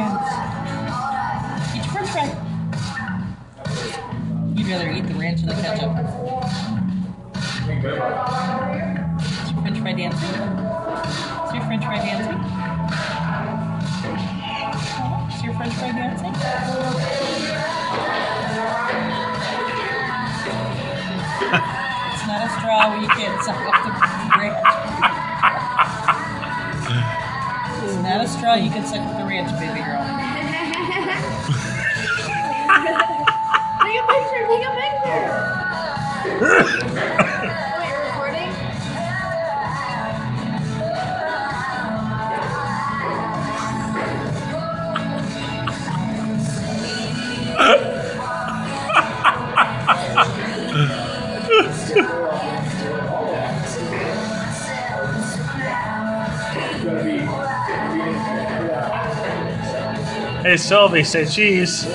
dance. Eat your french fry. You'd rather eat the ranch or the ketchup. Is your french fry dancing? Is your french fry dancing? Is your french fry dancing? It's not a straw where you can't suck up the ranch. It's not a straw you can suck up the ranch, baby girl. Take a picture, take a picture! Wait, you're recording? Hey, Sylvie, say cheese.